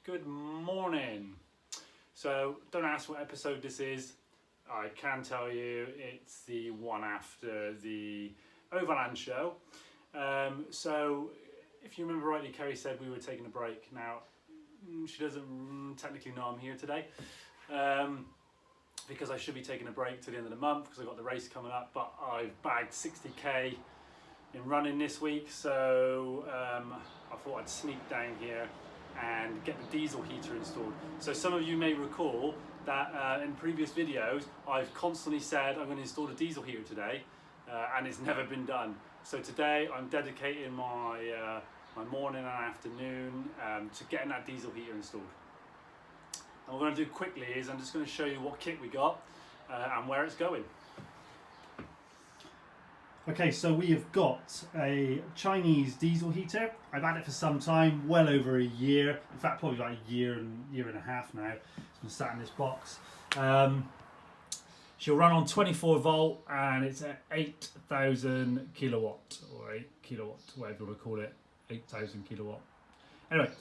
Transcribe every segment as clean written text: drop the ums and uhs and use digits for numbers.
Good morning. So don't ask what episode this is. I can tell you it's the one after the Overland show. So if you remember rightly, Kerry said we were taking a break. Now she doesn't technically know I'm here today because I should be taking a break to the end of the month because I've got the race coming up, but I've bagged 60k in running this week, so I thought I'd sneak down here and get the diesel heater installed. So some of you may recall that in previous videos I've constantly said I'm going to install the diesel heater today, and it's never been done. So today I'm dedicating my my morning and afternoon to getting that diesel heater installed. And what we're going to do quickly is I'm just going to show you what kit we got and where it's going. Okay, so we have got a Chinese diesel heater. I've had it for some time, well over a year. In fact, probably like a year and a half now. It's been sat in this box. She'll run on 24 volt and it's at 8,000 kilowatt or 8 kilowatt, whatever you want to call it, 8,000 kilowatt. Anyway,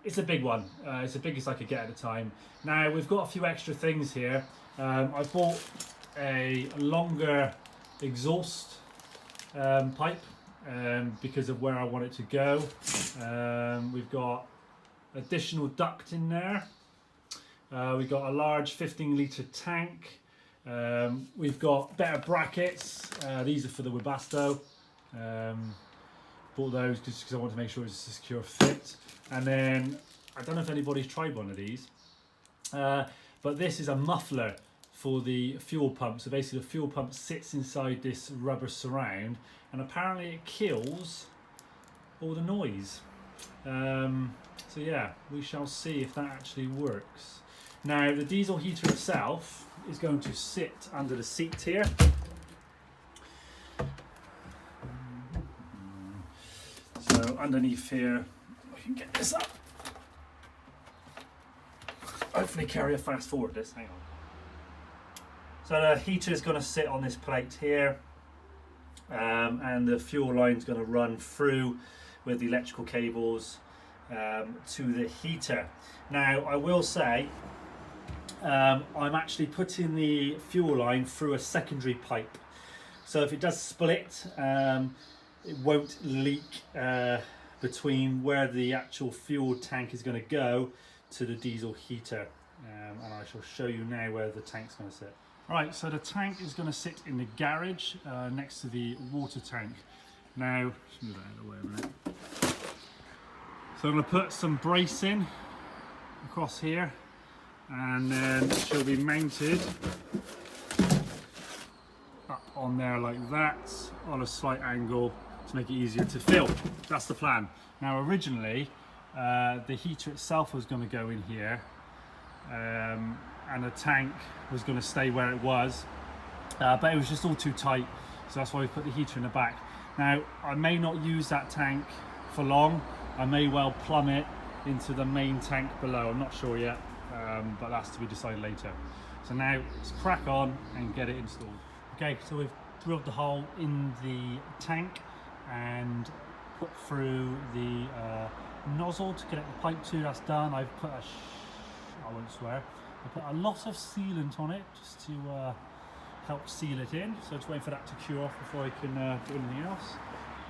it's a big one. It's the biggest I could get at the time. Now we've got a few extra things here. I bought a longer exhaust pipe because of where I want it to go. We've got additional duct in there. We've got a large 15 litre tank. We've got better brackets. These are for the Webasto. Bought those because I want to make sure it's a secure fit. And then I don't know if anybody's tried one of these, but this is a muffler for the fuel pump. So basically the fuel pump sits inside this rubber surround and apparently it kills all the noise. So yeah, we shall see if that actually works. Now the diesel heater itself is going to sit under the seat here. So underneath here, I can get this up. Hopefully Kerry will fast forward this, hang on. So the heater is going to sit on this plate here, and the fuel line is going to run through with the electrical cables to the heater. Now I will say I'm actually putting the fuel line through a secondary pipe, so if it does split it won't leak between where the actual fuel tank is going to go to the diesel heater, and I shall show you now where the tank's going to sit. Right, so the tank is going to sit in the garage next to the water tank. Now, just move that out of the way a minute. So I'm going to put some bracing across here, and then she'll be mounted up on there like that, on a slight angle to make it easier to fill. That's the plan. Now originally, the heater itself was going to go in here, and the tank was going to stay where it was, but it was just all too tight, so that's why we put the heater in the back. Now I may not use that tank for long. I may well plumb it into the main tank below. I'm not sure yet, but that's to be decided later. So now let's crack on and get it installed. Okay, so we've drilled the hole in the tank and put through the nozzle to connect the pipe to. That's done. I've put I won't swear. I put a lot of sealant on it just to help seal it in. So just waiting for that to cure off before I can do anything else.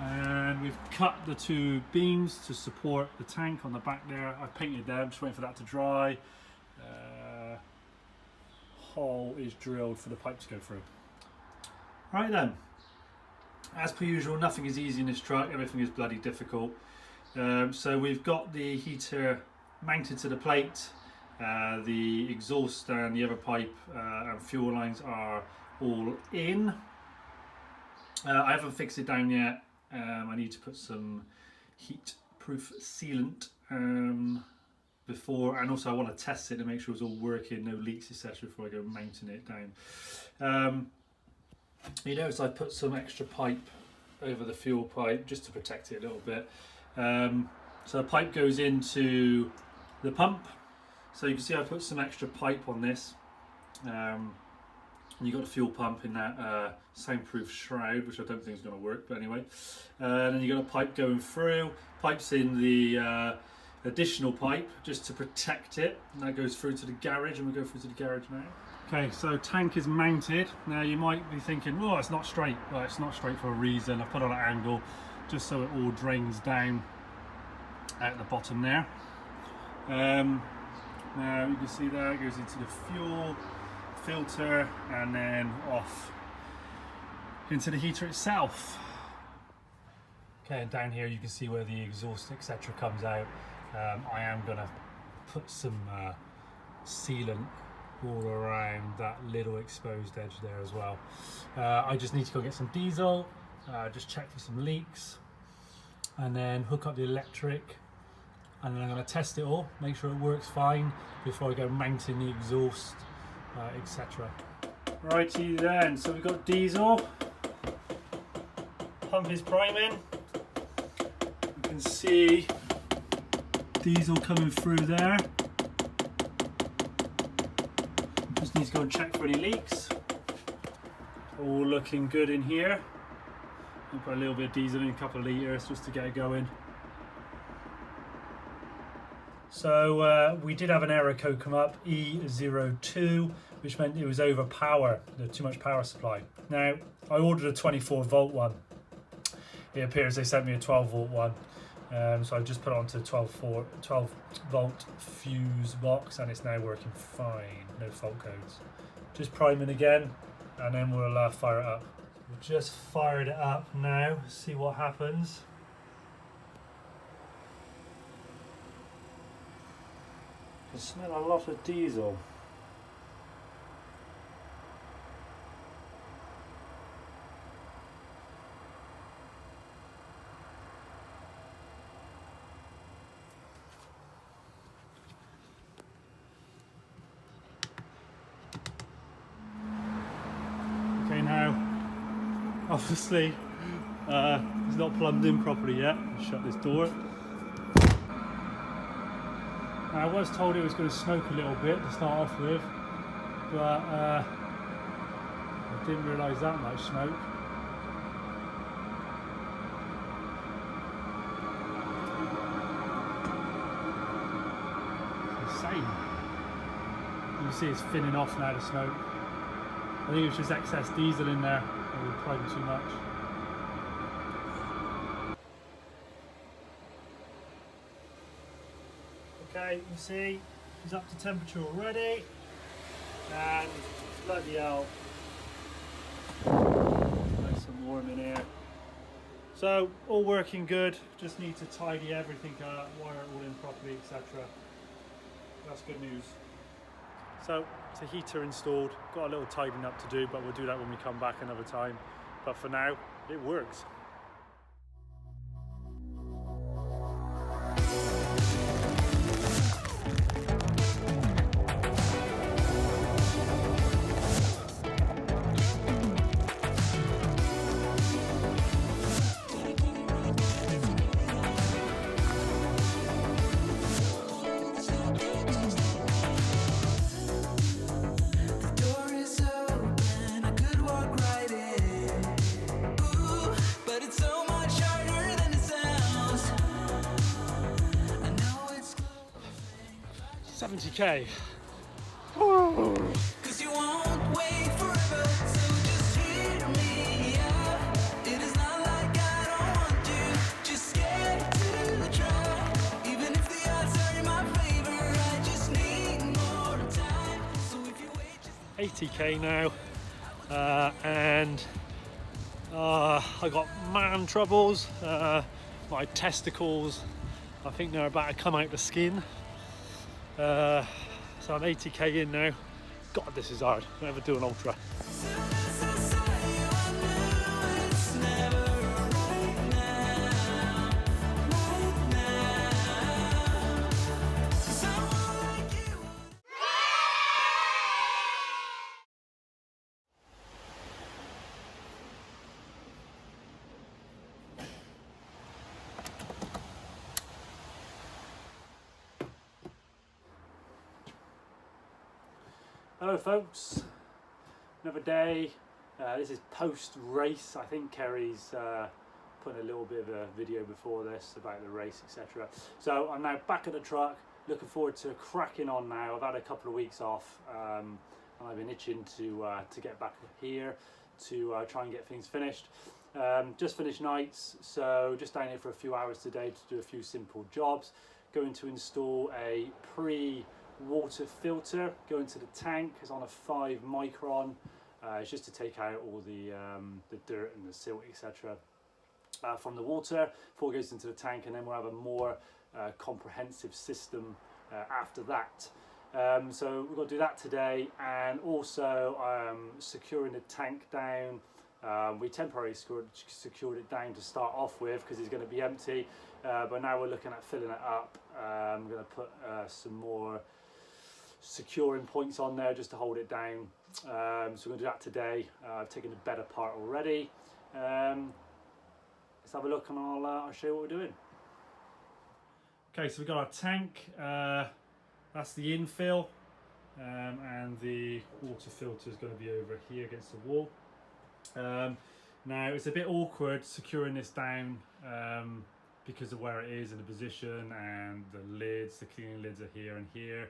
And we've cut the two beams to support the tank on the back there. I painted them, just waiting for that to dry. Hole is drilled for the pipe to go through. Right then, as per usual, nothing is easy in this truck, everything is bloody difficult. So we've got the heater mounted to the plate. The exhaust and the other pipe and fuel lines are all in. I haven't fixed it down yet. I need to put some heat-proof sealant before, and also I want to test it to make sure it's all working, no leaks, etc. before I go mounting it down. You notice I put some extra pipe over the fuel pipe just to protect it a little bit. So the pipe goes into the pump. So you can see I put some extra pipe on this. And you've got the fuel pump in that soundproof shroud, which I don't think is going to work, but anyway. And then you've got a pipe going through. Pipe's in the additional pipe just to protect it, and that goes through to the garage, and we'll go through to the garage now. Okay, so tank is mounted. Now you might be thinking, oh, it's not straight. Well, it's not straight for a reason. I've put on an angle just so it all drains down at the bottom there. Now you can see there it goes into the fuel filter and then off into the heater itself. Okay, and down here you can see where the exhaust etc comes out. I am going to put some sealant all around that little exposed edge there as well. I just need to go get some diesel, just check for some leaks, and then hook up the electric, and then I'm going to test it all, make sure it works fine before I go mounting the exhaust, etc. Righty then, so we've got diesel, pump is priming, you can see diesel coming through there. Just need to go and check for any leaks. All looking good in here. I'll put a little bit of diesel in, a couple of litres just to get it going. So we did have an error code come up, E02, which meant it was over power, too much power supply. Now, I ordered a 24 volt one. It appears they sent me a 12 volt one. So I just put it onto 12 volt fuse box, and it's now working fine, no fault codes. Just priming again, and then we'll fire it up. We've just fired it up now, see what happens. I can smell a lot of diesel. Okay, now obviously it's not plumbed in properly yet. I'll shut this door. Now, I was told it was going to smoke a little bit to start off with, but I didn't realise that much smoke. It's insane. You can see it's thinning off now, the smoke. I think it was just excess diesel in there, or we primed too much. Okay, you can see he's up to temperature already, and bloody hell, nice and warm in here. So all working good, just need to tidy everything up, wire it all in properly, etc. That's good news. So it's a heater installed, got a little tidying up to do, but we'll do that when we come back another time. But for now, it works. But it's so much harder than it sounds. 70k. Cause you won't wait forever, so just hear me out. It is not like I don't want you, just scared to try. Even if the odds are in my favor, I just need more time. So if you wait, just 80k now, and I got man troubles. My testicles, I think they're about to come out the skin. So I'm 80k in now. God, this is hard. I'll never do an ultra. Hello folks, another day. This is post-race. I think Kerry's putting a little bit of a video before this about the race, etc. So I'm now back at the truck, looking forward to cracking on now. I've had a couple of weeks off, and I've been itching to get back here to try and get things finished. Just finished nights, so just down here for a few hours today to do a few simple jobs. Going to install a pre-water filter going to the tank. It's on a 5 micron. It's just to take out all the dirt and the silt, etc. From the water before it goes into the tank, and then we'll have a more comprehensive system after that. So we've got to do that today, and also securing the tank down. We temporarily secured it down to start off with because it's going to be empty, but now we're looking at filling it up. I'm going to put some more securing points on there just to hold it down. So we're going to do that today. I've taken the bed apart already. Let's have a look and I'll show you what we're doing. Okay, so we've got our tank. That's the infill, and the water filter is going to be over here against the wall. Now it's a bit awkward securing this down because of where it is in the position, and the lids, the cleaning lids are here and here,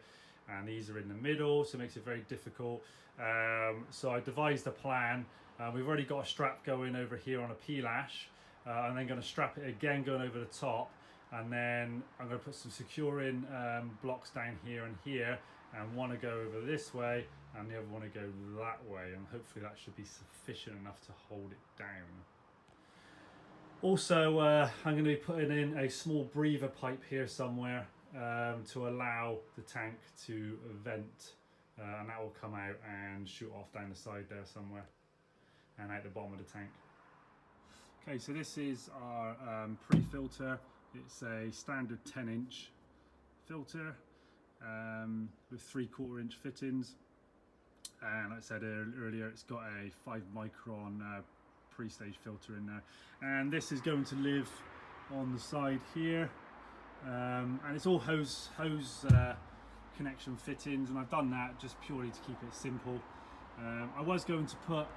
and these are in the middle, so it makes it very difficult. So I devised a plan. We've already got a strap going over here on a P-lash, and then going to strap it again going over the top, and then I'm going to put some securing blocks down here and here, and one to go over this way and the other one to go that way, and hopefully that should be sufficient enough to hold it down. Also, I'm going to be putting in a small breather pipe here somewhere to allow the tank to vent, and that will come out and shoot off down the side there somewhere and out the bottom of the tank. Okay, so this is our pre-filter. It's a standard 10-inch filter with 3/4 inch fittings, and like I said earlier, it's got a 5 micron pre-stage filter in there, and this is going to live on the side here, and it's all hose connection fittings, and I've done that just purely to keep it simple. I was going to put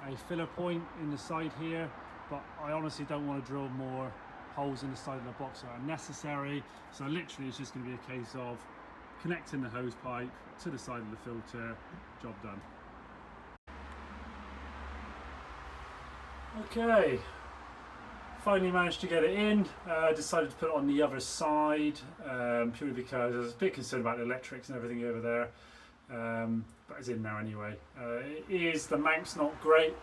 a filler point in the side here, but I honestly don't want to drill more holes in the side of the box that are unnecessary, so literally it's just going to be a case of connecting the hose pipe to the side of the filter, job done. Okay, finally managed to get it in. Decided to put it on the other side purely because I was a bit concerned about the electrics and everything over there, but it's in now anyway. The mount's not great,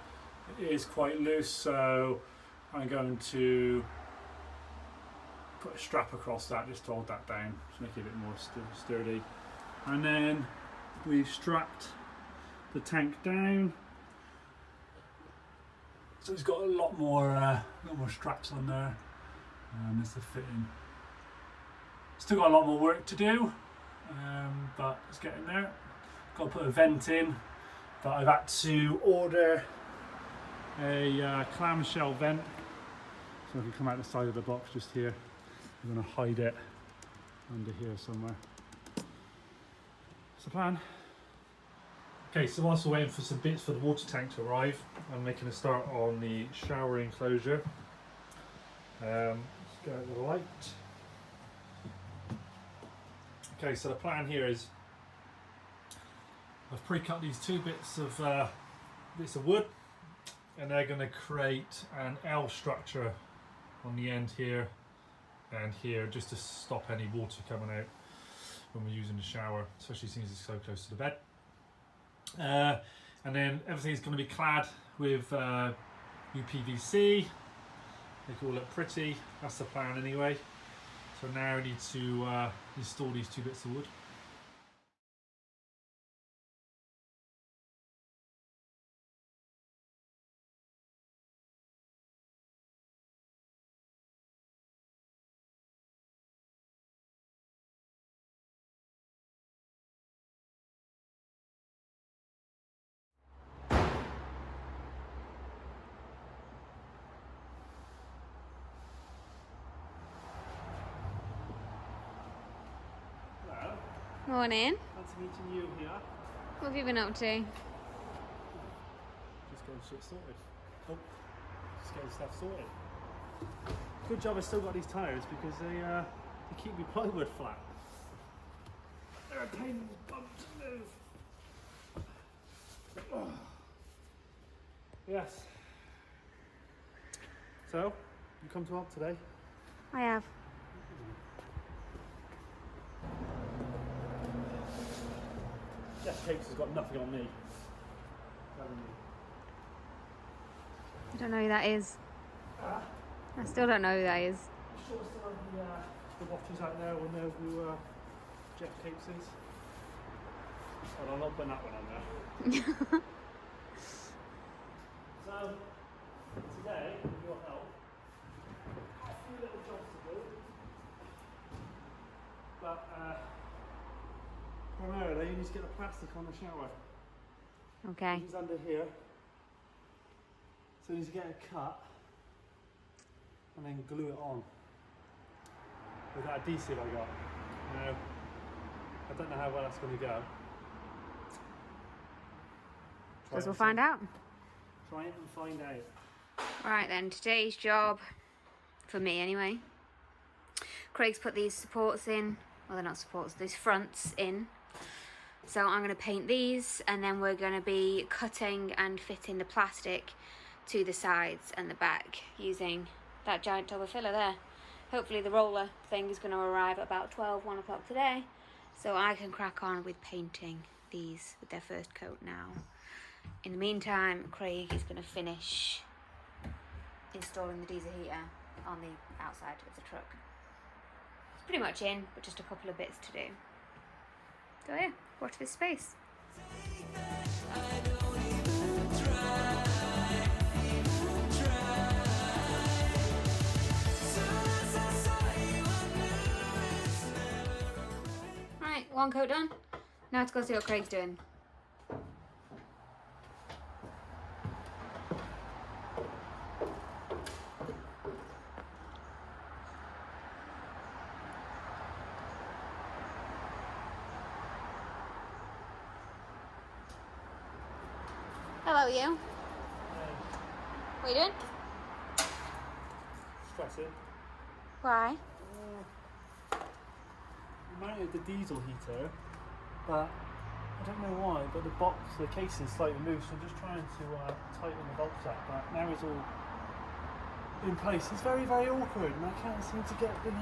it is quite loose, so I'm going to put a strap across that just to hold that down to make it a bit more sturdy, and then we've strapped the tank down, so it's got a lot more straps on there. This is fitting. Still got a lot more work to do, but it's getting there. Got to put a vent in, but I've had to order a clamshell vent so I can come out the side of the box just here. I'm going to hide it under here somewhere. That's the plan. Okay, so whilst we're waiting for some bits for the water tank to arrive, I'm making a start on the shower enclosure. Let's go out the light. Okay, so the plan here is I've pre-cut these two bits of wood, and they're going to create an L structure on the end here and here, just to stop any water coming out when we're using the shower, especially since it's so close to the bed. And then everything's going to be clad with UPVC. Make it all look pretty. That's the plan anyway. So now I need to install these two bits of wood. Morning. Fancy meeting you here. What have you been up to? Just getting shit sorted. Oh, just getting stuff sorted. Good job I still got these tyres because they keep my plywood flat. They're a pain in the bum to move. Oh. Yes. So, you come to help today? I have. Jess Cakes has got nothing on me. I don't know who that is. I still don't know who that is. I'm sure some of the watchers out there will know who Jeff Capes is. Well, I'm not putting that one on there. So, today, with your help, I've got a few little jobs to do. But primarily, you need to get the plastic on the shower. Okay. It's under here. So you need to get a cut and then glue it on with that adhesive I got. Now, I don't know how well that's going to go. Guess we'll find out. Try it and find out. Right then, today's job, for me anyway. Craig's put these supports in. Well, they're not supports, these fronts in. So I'm going to paint these and then we're going to be cutting and fitting the plastic to the sides and the back using that giant tub of filler there. Hopefully the roller thing is going to arrive at about 1 o'clock today, so I can crack on with painting these with their first coat now. In the meantime, Craig is going to finish installing the diesel heater on the outside of the truck. It's pretty much in, but just a couple of bits to do. So yeah, watch this space. Right, one coat done. Now let's go see what Craig's doing. Hello, you. What are you doing? Stressing. Why? Mounted the diesel heater, but I don't know why, but the casing is slightly loose, so I'm just trying to tighten the bolts up, but now it's all in place. It's very, very awkward, and I can't seem to get the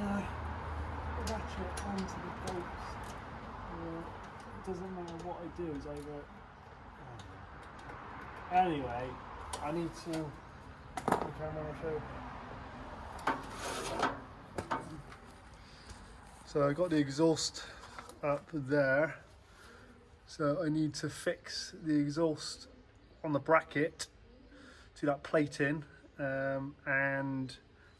ratchet onto the bolts. It doesn't matter what I do, it's either... Anyway, I need to... I can't remember show. So I got the exhaust up there, so I need to fix the exhaust on the bracket to that plating, and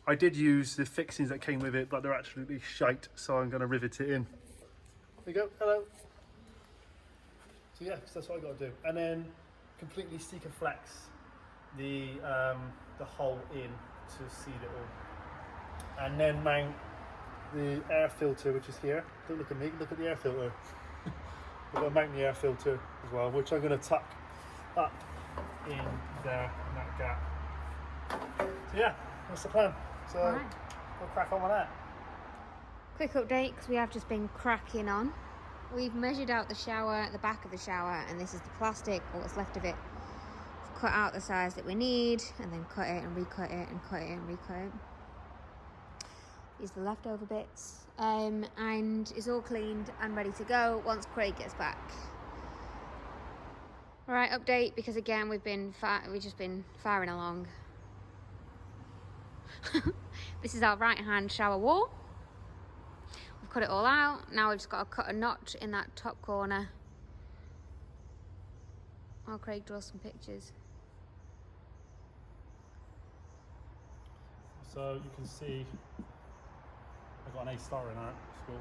I did use the fixings that came with it, but they're absolutely shite, so I'm going to rivet it in. There you go, hello. So yeah, that's what I got to do, and then completely sticker flex the hole in to seal it all, and then mount the air filter, which is here. Don't look at me, look at the air filter. We're going to mount the air filter as well, which I'm going to tuck up in there, in that gap. So yeah, that's the plan. So Right. we'll crack on with that. Quick update, because we have just been cracking on. We've measured out the shower, the back of the shower, and this is the plastic, or what's left of it. We've cut out the size that we need, and then cut it and recut it and cut it and recut it. These are the leftover bits, and it's all cleaned and ready to go once Craig gets back. All right, update, because again we've just been firing along. This is our right hand shower wall. We've cut it all out. Now we've just got to cut a notch in that top corner. While Craig draws some pictures. So you can see I got an A star in art school.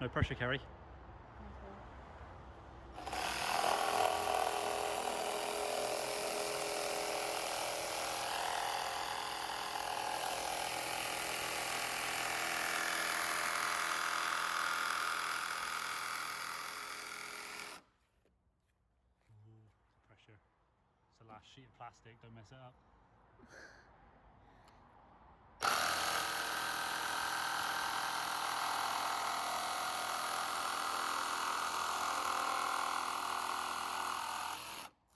No pressure, Kerry. That sheet of plastic, don't mess it up.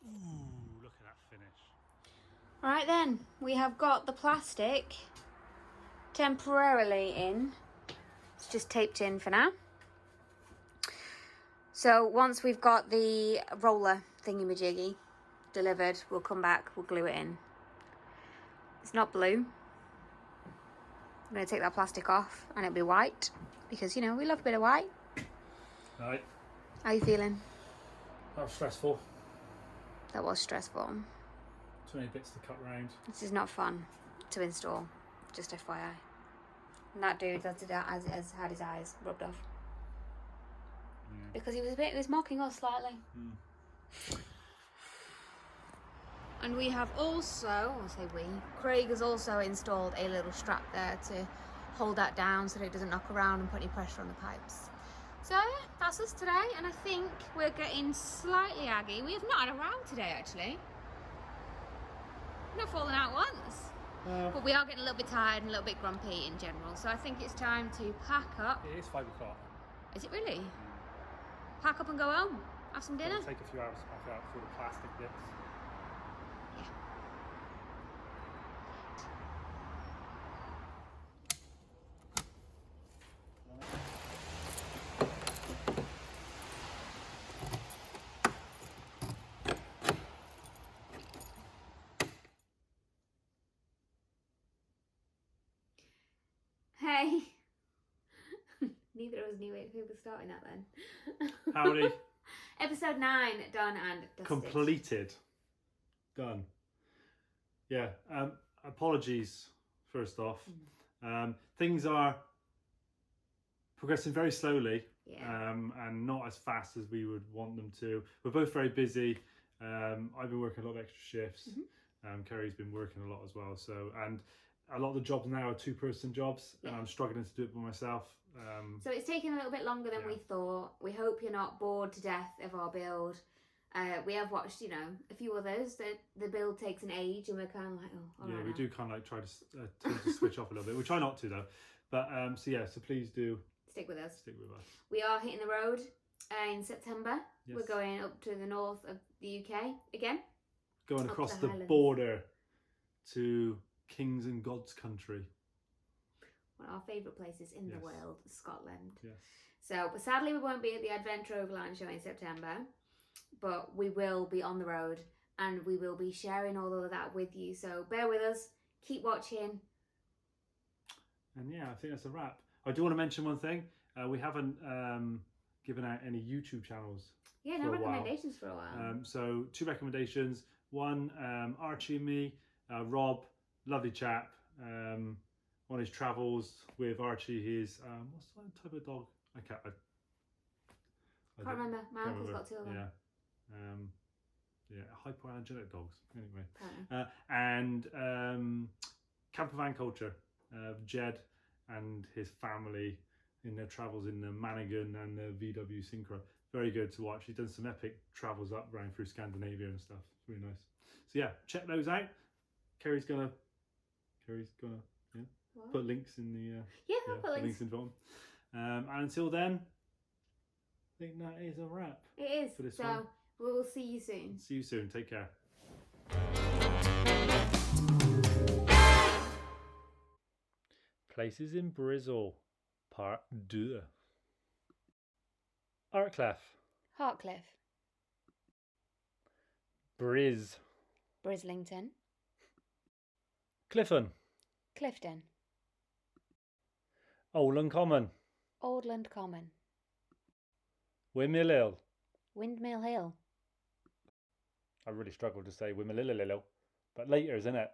Ooh, look at that finish. Right then, we have got the plastic temporarily in. It's just taped in for now. So once we've got the roller thingy-majiggy delivered, we'll come back, we'll glue it in. It's not blue. I'm going to take that plastic off and it'll be white because, you know, we love a bit of white. Right. How are you feeling? That was stressful. That was stressful. Too many bits to cut round. This is not fun to install, just FYI. And that dude has had his eyes rubbed off. Yeah. Because he was mocking us slightly. And we have also, I'll say we, Craig has also installed a little strap there to hold that down so that it doesn't knock around and put any pressure on the pipes. So yeah, that's us today, and I think we're getting slightly aggy. We have not had a row today, actually. We've not fallen out once. But we are getting a little bit tired and a little bit grumpy in general. So I think it's time to pack up. It is 5 o'clock. Is it really? Pack up and go home. Have some dinner. It'll take a few hours to pack out for the plastic bits. Yeah. Hey. Neither of us knew who was starting that then. Howdy. Episode 9 done and dusted. Completed. Done. Yeah. Apologies, first off. Things are progressing very slowly. Yeah. And not as fast as we would want them to. We're both very busy. I've been working a lot of extra shifts. Kerry's been working a lot as well. So, and a lot of the jobs now are 2-person jobs, and I'm struggling to do it by myself. So it's taken a little bit longer than we thought. We hope you're not bored to death of our build. We have watched, you know, a few others that the build takes an age, and we're kind of like, oh, all right. Yeah, we now. do kind of like try to tend to switch off a little bit. We try not to though. But so please do Stick with us. stick with us. We are hitting the road in September. Yes. We're going up to the north of the UK again. Going Up across the the Highlands. border to Kings and God's country. One of our favourite places in the Yes. world, Scotland. Yes. So, but sadly, we won't be at the Adventure Overland show in September, but we will be on the road and we will be sharing all of that with you. So bear with us, keep watching. And yeah, I think that's a wrap. I do want to mention one thing. We haven't given out any YouTube channels. Yeah, for no a while. recommendations for a while. So 2 recommendations. One, Archie and me, Rob, lovely chap. On his travels with Archie, his what's that type of dog? I can't Remember. My uncle's remember. got 2 of them. Yeah. Hypoallergenic dogs. Anyway, Apparently. and camper van culture. Jed and his family in their travels in the Manigan and the VW Synchro. Very good to watch. He's done some epic travels up around through Scandinavia and stuff. It's really nice. So yeah, check those out. Kerry's gonna What? put links in the I'll put links. in the bottom. And until then, I think that is a wrap. It is. For this So one. we will see you soon. See you soon. Take care. Places in Brizzle, Part 2. Artcliffe, Hartcliffe, Briz, Brislington, Clifton, Clifton, Overland Common, Overland Common, Windmill Hill. Windmill Hill. I really struggled to say Windmill Hill, but later, isn't it?